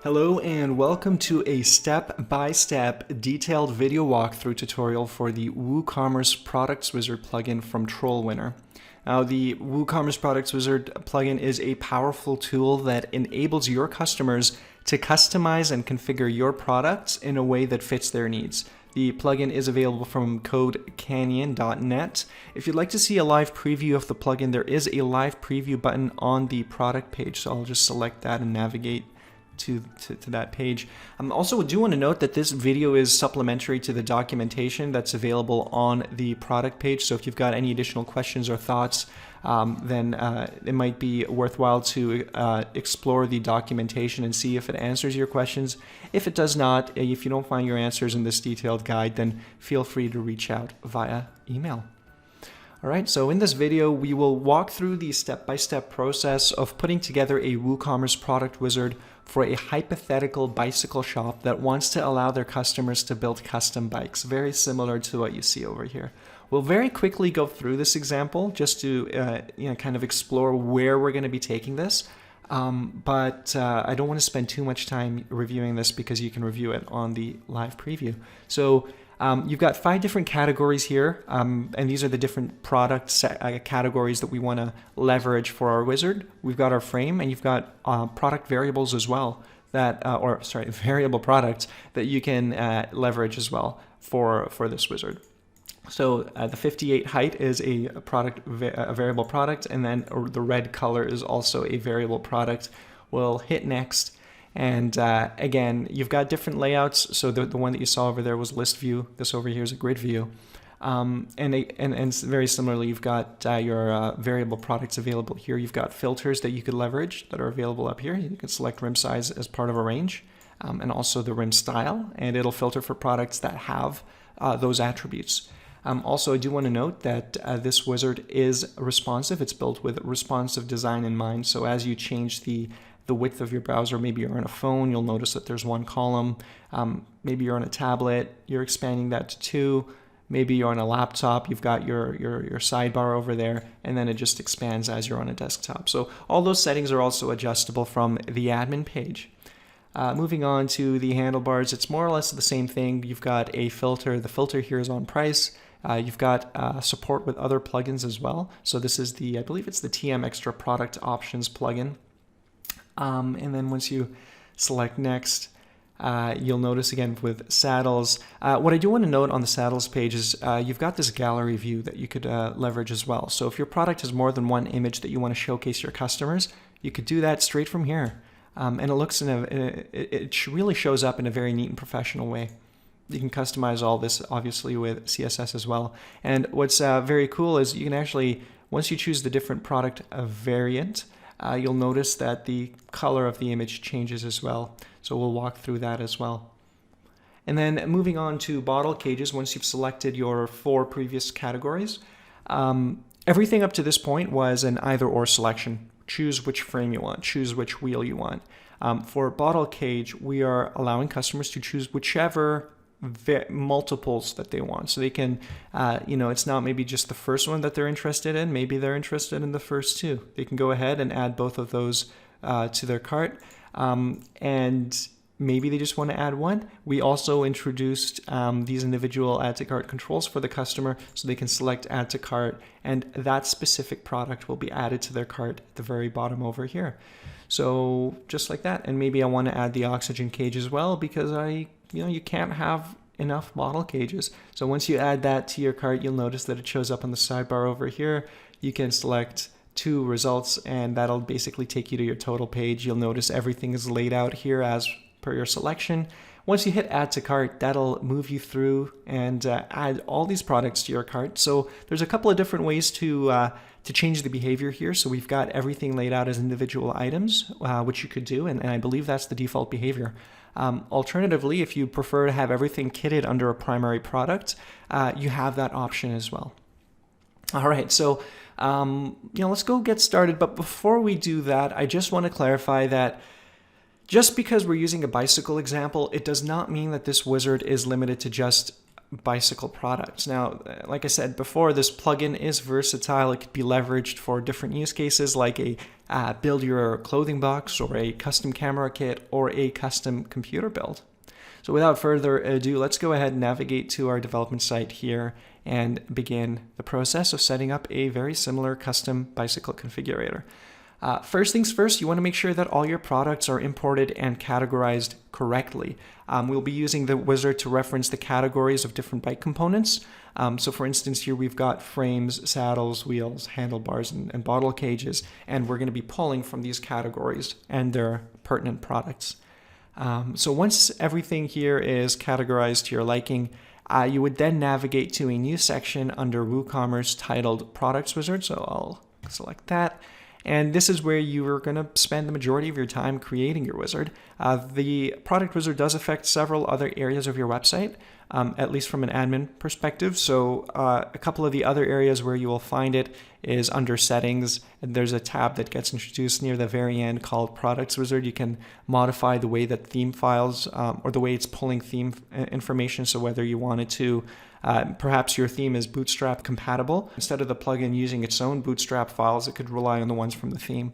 Hello and welcome to a step-by-step detailed video walkthrough tutorial for the Woocommerce Products Wizard plugin from TrollWinner. Now, the Woocommerce Products Wizard plugin is a powerful tool that enables your customers to customize and configure your products in a way that fits their needs. The plugin is available from codecanyon.net. If you'd like to see a live preview of the plugin, there is a live preview button on the product page, so I'll just select that and navigate to that page. Also, I do want to note that this video is supplementary to the documentation that's available on the product page. So if you've got any additional questions or thoughts, then it might be worthwhile to explore the documentation and see if it answers your questions. If it does not, if you don't find your answers in this detailed guide, then feel free to reach out via email. Alright, so in this video, we will walk through the step-by-step process of putting together a WooCommerce product wizard for a hypothetical bicycle shop that wants to allow their customers to build custom bikes, very similar to what you see over here. We'll very quickly go through this example just to kind of explore where we're going to be taking this, but I don't want to spend too much time reviewing this because you can review it on the live preview. So you've got 5 different categories here, and these are the different product categories that we want to leverage for our wizard. We've got our frame, and you've got product variables as well, variable products that you can leverage as well for this wizard. So the 58 height is a variable product, and then the red color is also a variable product. We'll hit next. And again, you've got different layouts. So the one that you saw over there was list view. This over here is a grid view. And very similarly, you've got your variable products available here. You've got filters that you could leverage that are available up here. You can select rim size as part of a range, and also the rim style, and it'll filter for products that have those attributes. Also, I do want to note that this wizard is responsive. It's built with responsive design in mind. So as you change the width of your browser, maybe you're on a phone, you'll notice that there's 1 column. Maybe you're on a tablet, you're expanding that to 2. Maybe you're on a laptop, you've got your sidebar over there, and then it just expands as you're on a desktop. So all those settings are also adjustable from the admin page. Moving on to the handlebars, it's more or less the same thing. You've got a filter. The filter here is on price. You've got support with other plugins as well. So this is I believe it's the TM Extra Product Options plugin. And then once you select next, you'll notice again with saddles. What I do want to note on the saddles page is you've got this gallery view that you could leverage as well. So if your product has more than one image that you want to showcase your customers, you could do that straight from here. And it looks it really shows up in a very neat and professional way. You can customize all this obviously with CSS as well. And what's very cool is you can actually, once you choose the different product variant, you'll notice that the color of the image changes as well. So we'll walk through that as well. And then moving on to bottle cages, once you've selected your 4 previous categories, everything up to this point was an either-or selection. Choose which frame you want, choose which wheel you want. For bottle cage, we are allowing customers to choose whichever multiples that they want. So they can, it's not maybe just the first one that they're interested in. Maybe they're interested in the first 2. They can go ahead and add both of those to their cart. And maybe they just want to add one. We also introduced these individual add to cart controls for the customer, so they can select add to cart, and that specific product will be added to their cart at the very bottom over here. So just like that. And maybe I want to add the oxygen cage as well, because you can't have enough bottle cages. So once you add that to your cart, you'll notice that it shows up on the sidebar over here. You can select 2 results, and that'll basically take you to your total page. You'll notice everything is laid out here as per your selection. Once you hit add to cart, that'll move you through and add all these products to your cart. So there's a couple of different ways to change the behavior here. So we've got everything laid out as individual items, which you could do, and I believe that's the default behavior. Alternatively, if you prefer to have everything kitted under a primary product, you have that option as well. All right, so let's go get started. But before we do that, I just want to clarify that just because we're using a bicycle example, it does not mean that this wizard is limited to just bicycle products. Now, like I said before, this plugin is versatile. It could be leveraged for different use cases like a build your clothing box or a custom camera kit or a custom computer build. So without further ado, let's go ahead and navigate to our development site here and begin the process of setting up a very similar custom bicycle configurator. First things first, you want to make sure that all your products are imported and categorized correctly. We'll be using the wizard to reference the categories of different bike components. So for instance, here we've got frames, saddles, wheels, handlebars, and bottle cages, and we're going to be pulling from these categories and their pertinent products. So once everything here is categorized to your liking, you would then navigate to a new section under WooCommerce titled Products Wizard. So I'll select that. And this is where you are going to spend the majority of your time creating your wizard. The product wizard does affect several other areas of your website, at least from an admin perspective. So a couple of the other areas where you will find it is under settings. And there's a tab that gets introduced near the very end called Products Wizard. You can modify the way that theme files or the way it's pulling theme information. So whether you wanted to perhaps your theme is Bootstrap compatible. Instead of the plugin using its own Bootstrap files, it could rely on the ones from the theme.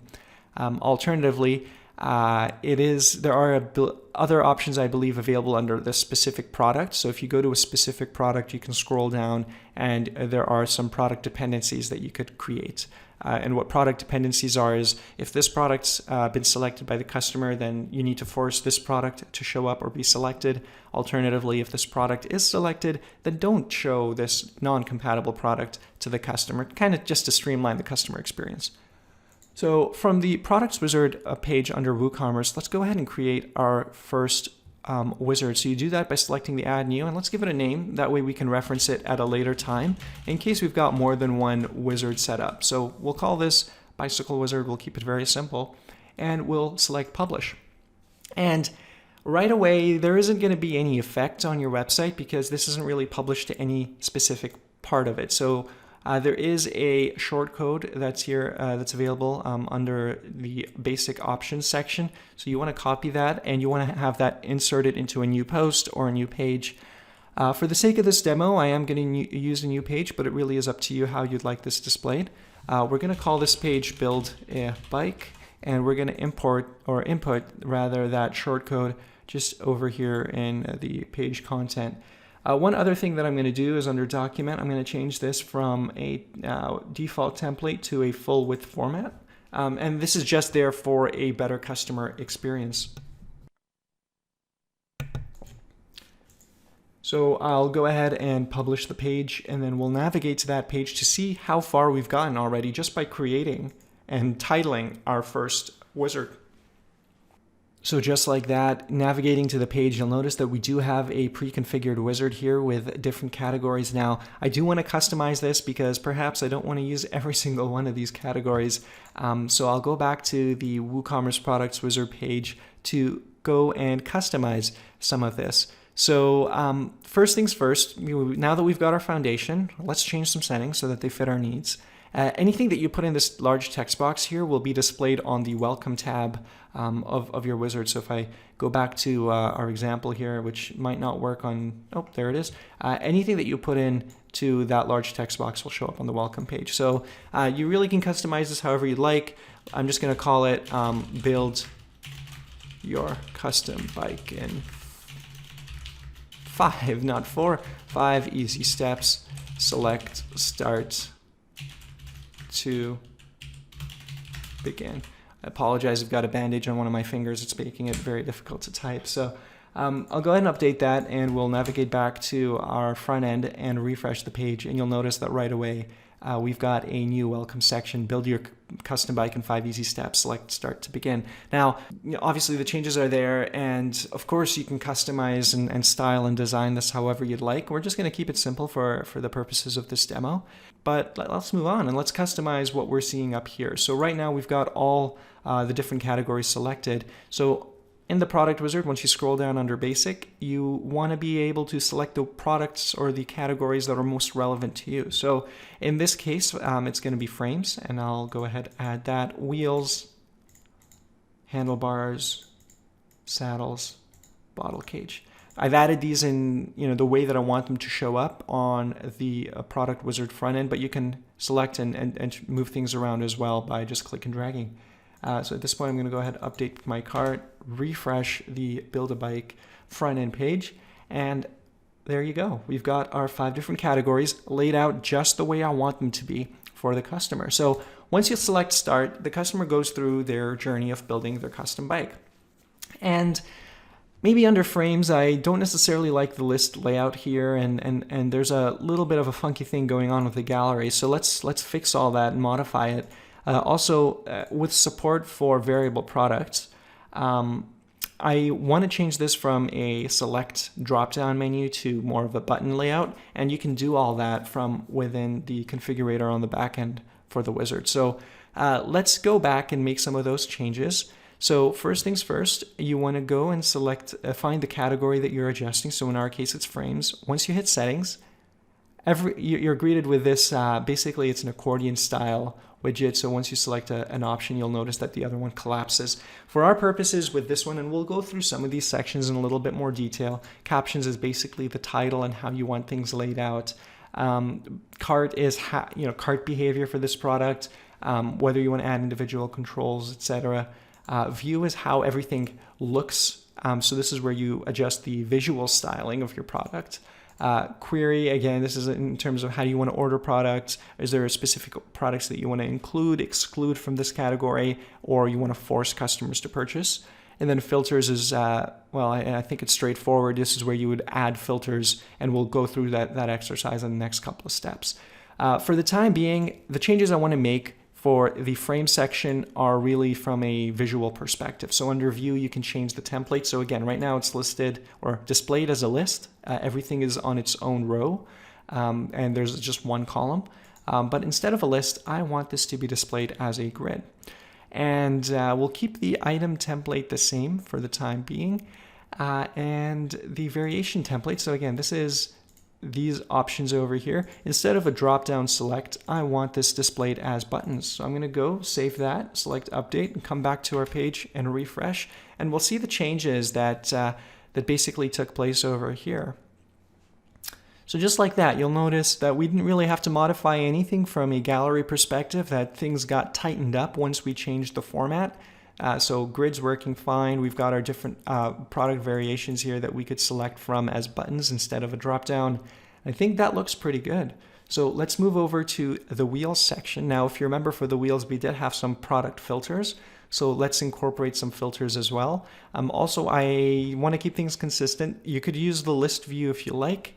Alternatively, there are other options I believe available under the specific product. So if you go to a specific product, you can scroll down and there are some product dependencies that you could create. And what product dependencies are is if this product's been selected by the customer, then you need to force this product to show up or be selected. Alternatively, if this product is selected, then don't show this non-compatible product to the customer, kind of just to streamline the customer experience. So from the Products Wizard page under WooCommerce, let's go ahead and create our first wizard. So you do that by selecting the Add New, and let's give it a name. That way we can reference it at a later time in case we've got more than one wizard set up. So we'll call this Bicycle Wizard. We'll keep it very simple, and we'll select Publish. And right away, there isn't going to be any effect on your website because this isn't really published to any specific part of it. So there is a shortcode that's here that's available under the basic options section. So you want to copy that and you want to have that inserted into a new post or a new page. For the sake of this demo, I am going to use a new page, but it really is up to you how you'd like this displayed. We're going to call this page Build a Bike, and we're going to input that shortcode just over here in the page content. One other thing that I'm going to do is under Document, I'm going to change this from a default template to a full width format. And this is just there for a better customer experience. So I'll go ahead and publish the page, and then we'll navigate to that page to see how far we've gotten already just by creating and titling our first wizard. So just like that, navigating to the page, you'll notice that we do have a pre-configured wizard here with different categories. Now, I do want to customize this because perhaps I don't want to use every single one of these categories. So I'll go back to the WooCommerce Products Wizard page to go and customize some of this. So first things first, now that we've got our foundation, let's change some settings so that they fit our needs. Anything that you put in this large text box here will be displayed on the Welcome tab of your wizard. So if I go back to our example here, which might not work on, oh, there it is. Anything that you put in to that large text box will show up on the Welcome page. So you really can customize this however you'd like. I'm just going to call it Build Your Custom Bike in 5, not 4, 5 easy steps. Select Start to begin. I apologize, I've got a bandage on one of my fingers. It's making it very difficult to type. So I'll go ahead and update that, and we'll navigate back to our front end and refresh the page. And you'll notice that right away we've got a new welcome section, Build Your Custom Bike in 5 easy steps, select Start to begin. Now, obviously the changes are there, and of course you can customize and style and design this however you'd like. We're just going to keep it simple for the purposes of this demo. But let's move on and let's customize what we're seeing up here. So right now we've got all the different categories selected. So in the product wizard, once you scroll down under basic, you want to be able to select the products or the categories that are most relevant to you. So in this case, it's going to be frames, and I'll go ahead and add that. Wheels, handlebars, saddles, bottle cage. I've added these in the way that I want them to show up on the Product Wizard front end, but you can select and move things around as well by just click and dragging. So at this point, I'm going to go ahead and update my cart, refresh the Build a Bike front end page, and there you go. We've got our 5 different categories laid out just the way I want them to be for the customer. So once you select Start, the customer goes through their journey of building their custom bike. And maybe under frames, I don't necessarily like the list layout here, and there's a little bit of a funky thing going on with the gallery. So let's fix all that and modify it. Also, with support for variable products, I want to change this from a select drop-down menu to more of a button layout, and you can do all that from within the configurator on the back end for the wizard. So let's go back and make some of those changes. So first things first, you want to go and select, find the category that you're adjusting. So in our case, it's frames. Once you hit settings, you're greeted with this, basically it's an accordion style widget. So once you select an option, you'll notice that the other one collapses. For our purposes with this one, and we'll go through some of these sections in a little bit more detail, captions is basically the title and how you want things laid out. Cart is cart behavior for this product, whether you want to add individual controls, etc. View is how everything looks. So this is where you adjust the visual styling of your product. Query, again, this is in terms of how you want to order products. Is there specific products that you want to include, exclude from this category, or you want to force customers to purchase? And then filters is, I think it's straightforward. This is where you would add filters, and we'll go through that exercise in the next couple of steps. For the time being, the changes I want to make for the frame section are really from a visual perspective. So under view, you can change the template. So again, right now it's listed or displayed as a list. Everything is on its own row, and there's just one column. But instead of a list, I want this to be displayed as a grid. And we'll keep the item template the same for the time being, and the variation template. So again, this is these options over here. Instead of a drop-down select, I want this displayed as buttons. So I'm going to go save that, select update, and come back to our page and refresh, and we'll see the changes that basically took place over here. So just like that, you'll notice that we didn't really have to modify anything from a gallery perspective, that things got tightened up once we changed the format. So grid's working fine. We've got our different product variations here that we could select from as buttons instead of a drop-down. I think that looks pretty good. So let's move over to the wheels section. Now, if you remember, for the wheels, we did have some product filters. So let's incorporate some filters as well. Also, I want to keep things consistent. You could use the list view if you like.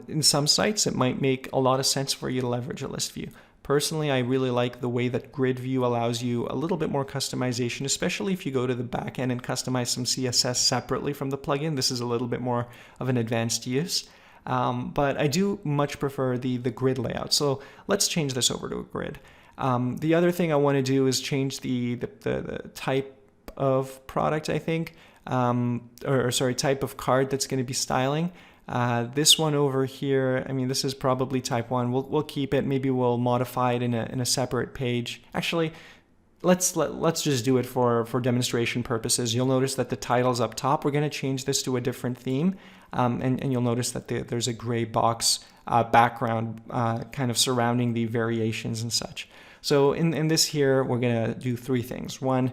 In some sites, it might make a lot of sense for you to leverage a list view. Personally, I really like the way that grid view allows you a little bit more customization, especially if you go to the back end and customize some CSS separately from the plugin. This is a little bit more of an advanced use. But I do much prefer the grid layout. So let's change this over to a grid. The other thing I want to do is change the type of product, I think, type of card that's going to be styling. This one over here, I mean, this is probably type 1. We'll keep it. Maybe we'll modify it in a separate page. Actually, let's just do it for demonstration purposes. You'll notice that the title's up top. We're going to change this to a different theme, and you'll notice that there's a gray box background kind of surrounding the variations and such. So in this here, we're going to do 3 things. 4.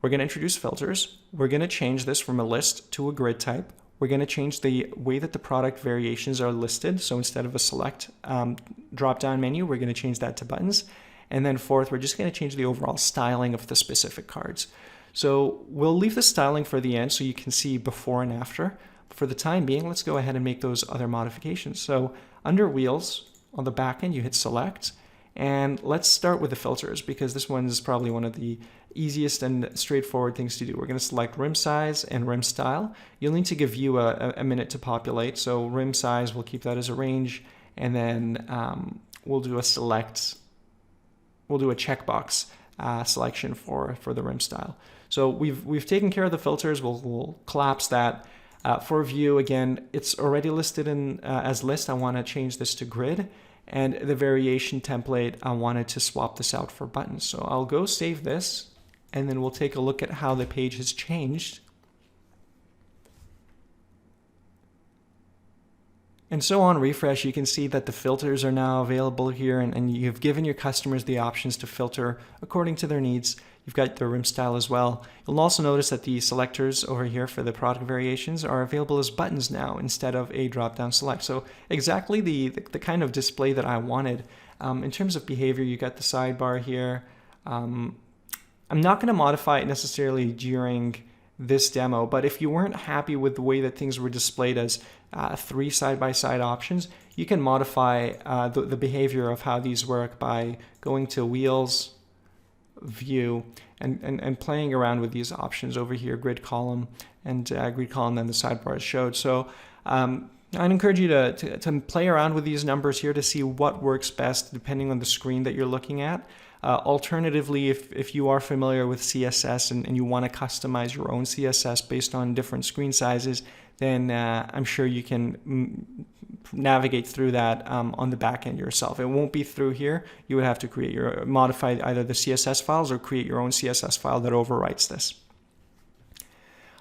We're going to introduce filters. We're going to change this from a list to a grid type. We're going to change the way that the product variations are listed. So instead of a select drop-down menu, we're going to change that to buttons. And then 4th, we're just going to change the overall styling of the specific cards. So we'll leave the styling for the end so you can see before and after. For the time being, let's go ahead and make those other modifications. So under wheels, on the back end, you hit select. And let's start with the filters, because this one is probably one of the easiest and straightforward things to do. We're going to select rim size and rim style. You'll need to give you a minute to populate. So rim size, we'll keep that as a range, and then we'll do a checkbox selection for the rim style. So we've taken care of the filters. We'll collapse that. For view, again, it's already listed in as list. I want to change this to grid. And the variation template, I wanted to swap this out for buttons. So I'll go save this, and then we'll take a look at how the page has changed. And so on refresh, you can see that the filters are now available here, and you've given your customers the options to filter according to their needs. You've got their rim style as well. You'll also notice that the selectors over here for the product variations are available as buttons now instead of a drop-down select. So exactly the kind of display that I wanted. In terms of behavior, you got the sidebar here. I'm not going to modify it necessarily during this demo, but if you weren't happy with the way that things were displayed as 3 side-by-side options, you can modify the behavior of how these work by going to Wheels, View, and playing around with these options over here, grid column, and grid column, then the sidebar is showed. So I'd encourage you to play around with these numbers here to see what works best depending on the screen that you're looking at. Alternatively, if you are familiar with CSS and you want to customize your own CSS based on different screen sizes, then I'm sure you can navigate through that on the back end yourself. It won't be through here. You would have to modify either the CSS files or create your own CSS file that overwrites this.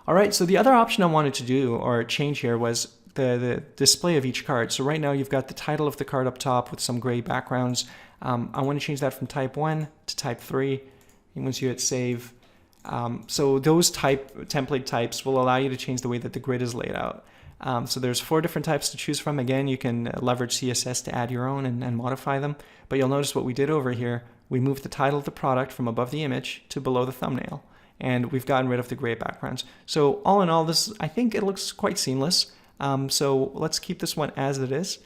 All right, so the other option I wanted to do or change here was the display of each card. So right now you've got the title of the card up top with some gray backgrounds. I want to change that from type 1 to type 3. And once you hit save, so those template types will allow you to change the way that the grid is laid out. So there's 4 different types to choose from. Again, you can leverage CSS to add your own and modify them. But you'll notice what we did over here. We moved the title of the product from above the image to below the thumbnail. And we've gotten rid of the gray backgrounds. So all in all, I think it looks quite seamless. So let's keep this one as it is.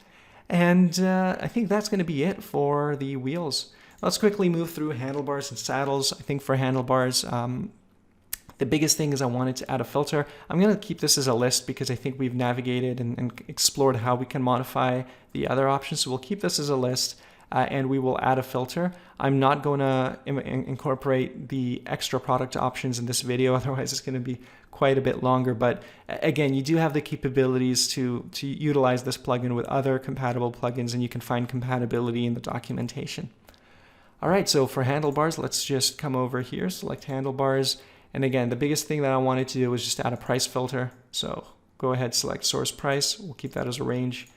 And I think that's going to be it for the wheels. Let's quickly move through handlebars and saddles. I think for handlebars, the biggest thing is I wanted to add a filter. I'm going to keep this as a list because I think we've navigated and explored how we can modify the other options. So we'll keep this as a list and we will add a filter. I'm not going to incorporate the extra product options in this video, otherwise it's going to be quite a bit longer. But again, you do have the capabilities to utilize this plugin with other compatible plugins, and you can find compatibility in the documentation. All right, so for handlebars, let's just come over here, select handlebars. And again, the biggest thing that I wanted to do was just add a price filter. So go ahead, select source price. We'll keep that as a range.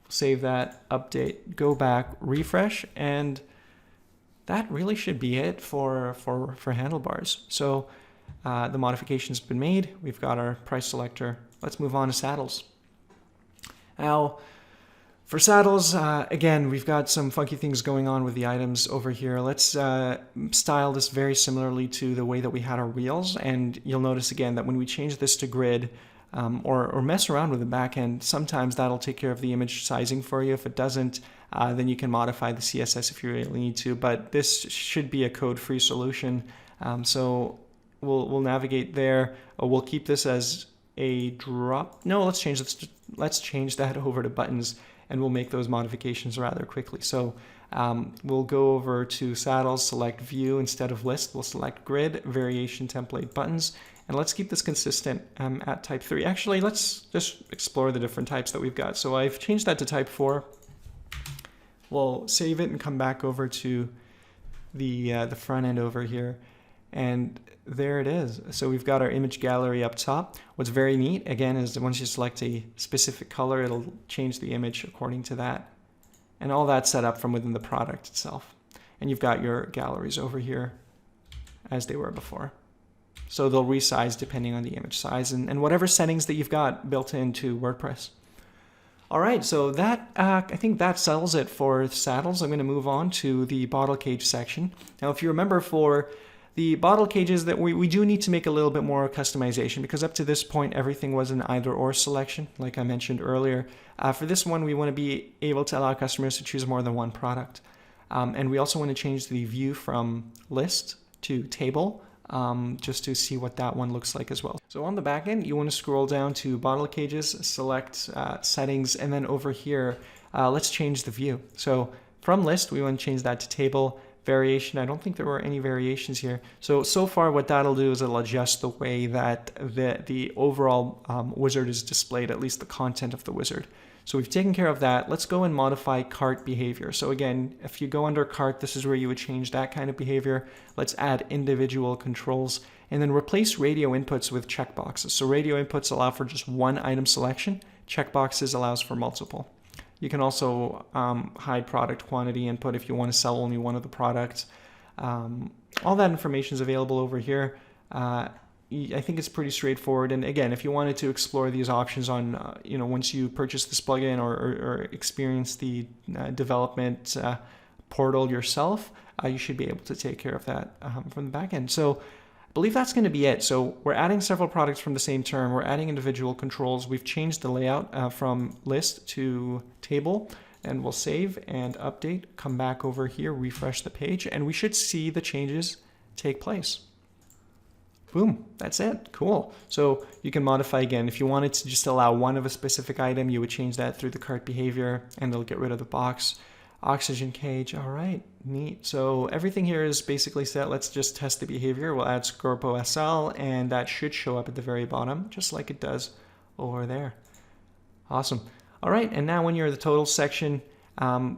Save that, update, go back, refresh, and that really should be it for handlebars. So the modification's been made. We've got our price selector. Let's move on to saddles. Now, for saddles, again, we've got some funky things going on with the items over here. Let's style this very similarly to the way that we had our wheels. And you'll notice again that when we change this to grid, or mess around with the backend, sometimes that'll take care of the image sizing for you. If it doesn't, then you can modify the CSS if you really need to. But this should be a code-free solution. So we'll navigate there. We'll keep this as a drop. No, let's change this. Let's change that over to buttons, and we'll make those modifications rather quickly. So we'll go over to saddles, select view instead of list. We'll select grid, variation, template, buttons. And let's keep this consistent at type 3. Actually, let's just explore the different types that we've got. So I've changed that to type 4. We'll save it and come back over to the front end over here. And there it is. So we've got our image gallery up top. What's very neat, again, is that once you select a specific color, it'll change the image according to that. And all that's set up from within the product itself. And you've got your galleries over here as they were before. So they'll resize depending on the image size and whatever settings that you've got built into WordPress. All right, so that I think that settles it for saddles. I'm going to move on to the bottle cage section. Now, if you remember, for the bottle cages, that we do need to make a little bit more customization, because up to this point everything was an either or selection, like I mentioned earlier. For this one, we want to be able to allow customers to choose more than one product, and we also want to change the view from list to table. Just to see what that one looks like as well. So on the back end, you want to scroll down to bottle cages, select settings, and then over here, let's change the view. So from list, we want to change that to table. Variation, I don't think there were any variations here. So far what that'll do is it'll adjust the way that the overall wizard is displayed, at least the content of the wizard. So we've taken care of that. Let's go and modify cart behavior. So again, if you go under cart, this is where you would change that kind of behavior. Let's add individual controls and then replace radio inputs with checkboxes. So radio inputs allow for just one item selection. Checkboxes allows for multiple. You can also hide product quantity input if you want to sell only one of the products. All that information is available over here. I think it's pretty straightforward. And again, if you wanted to explore these options on, once you purchase this plugin or experience the development portal yourself, you should be able to take care of that from the back end. So I believe that's going to be it. So we're adding several products from the same term. We're adding individual controls. We've changed the layout from list to table, and we'll save and update, come back over here, refresh the page, and we should see the changes take place. Boom, that's it. Cool. So you can modify again. If you wanted to just allow one of a specific item, you would change that through the cart behavior, and it'll get rid of the box. Oxygen cage. All right, neat. So everything here is basically set. Let's just test the behavior. We'll add Scorpo SL, and that should show up at the very bottom, just like it does over there. Awesome. All right, and now when you're in the totals section,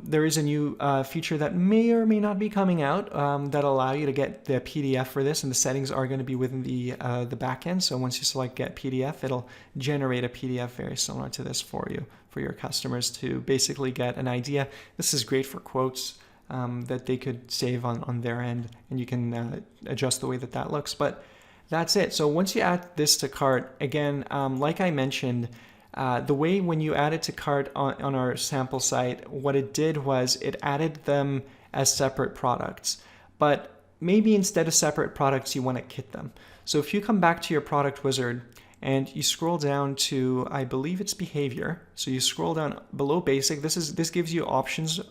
there is a new feature that may or may not be coming out that'll allow you to get the PDF for this, and the settings are going to be within the backend. So once you select Get PDF, it'll generate a PDF very similar to this for you, for your customers to basically get an idea. This is great for quotes that they could save on their end, and you can adjust the way that looks. But that's it. So once you add this to cart, again, like I mentioned, the way when you add it to cart on our sample site, what it did was it added them as separate products. But maybe instead of separate products, you want to kit them. So if you come back to your product wizard and you scroll down to, I believe it's behavior. So you scroll down below basic. This gives you options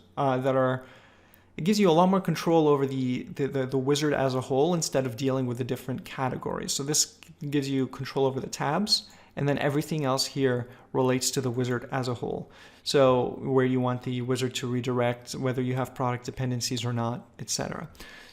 it gives you a lot more control over the wizard as a whole instead of dealing with the different categories. So this gives you control over the tabs, and then everything else here relates to the wizard as a whole. So where you want the wizard to redirect, whether you have product dependencies or not, etc.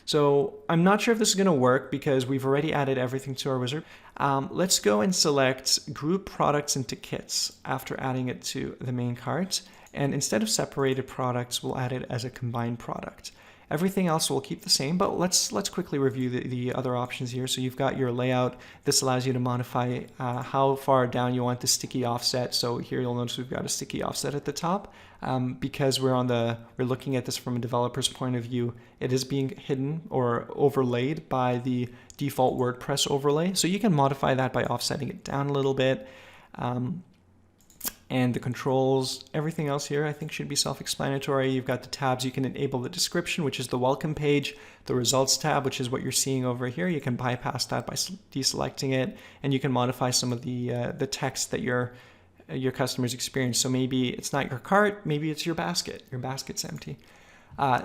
So I'm not sure if this is going to work because we've already added everything to our wizard. Let's go and select group products into kits after adding it to the main cart. And instead of separated products, we'll add it as a combined product. Everything else will keep the same, but let's quickly review the other options here. So you've got your layout. This allows you to modify how far down you want the sticky offset. So here you'll notice we've got a sticky offset at the top. Because we're looking at this from a developer's point of view, it is being hidden or overlaid by the default WordPress overlay. So you can modify that by offsetting it down a little bit. And the controls, everything else here I think should be self-explanatory. You've got the tabs. You can enable the description, which is the welcome page, the results tab, which is what you're seeing over here. You can bypass that by deselecting it, and you can modify some of the text that your customers experience. So maybe it's not your cart, maybe it's your basket. Your basket's empty.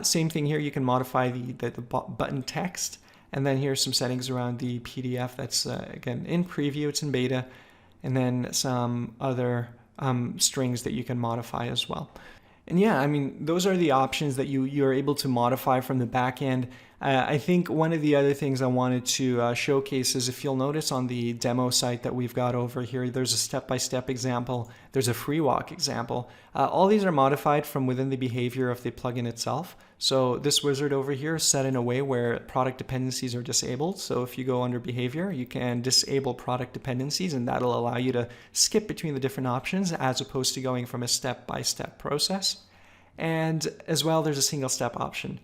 Same thing here. You can modify the button text, and then here's some settings around the PDF. That's again in preview. It's in beta, and then some other strings that you can modify as well. And yeah, I mean, those are the options that you're able to modify from the back end. I think one of the other things I wanted to showcase is, if you'll notice on the demo site that we've got over here, there's a step-by-step example, there's a free walk example. All these are modified from within the behavior of the plugin itself. So this wizard over here is set in a way where product dependencies are disabled. So if you go under behavior, you can disable product dependencies, and that'll allow you to skip between the different options as opposed to going from a step-by-step process. And as well, there's a single step option.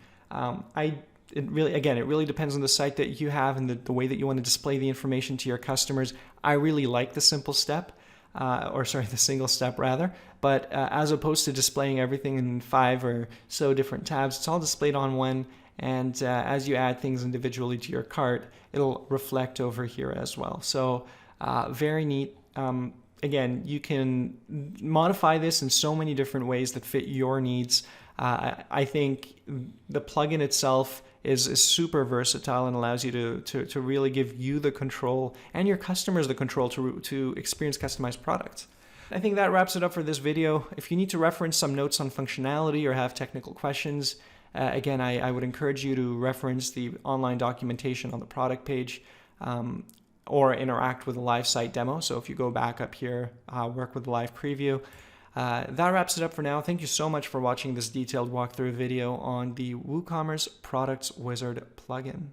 It really depends on the site that you have and the way that you want to display the information to your customers. I really like the simple step, the single step rather. But as opposed to displaying everything in 5 or so different tabs, it's all displayed on one. And as you add things individually to your cart, it'll reflect over here as well. So very neat. Again, you can modify this in so many different ways that fit your needs. I think the plugin itself is super versatile and allows you to really give you the control and your customers the control to experience customized products. I think that wraps it up for this video. If you need to reference some notes on functionality or have technical questions, again, I would encourage you to reference the online documentation on the product page, or interact with a live site demo. So if you go back up here, work with the live preview. That wraps it up for now. Thank you so much for watching this detailed walkthrough video on the Woocommerce Products Wizard plugin.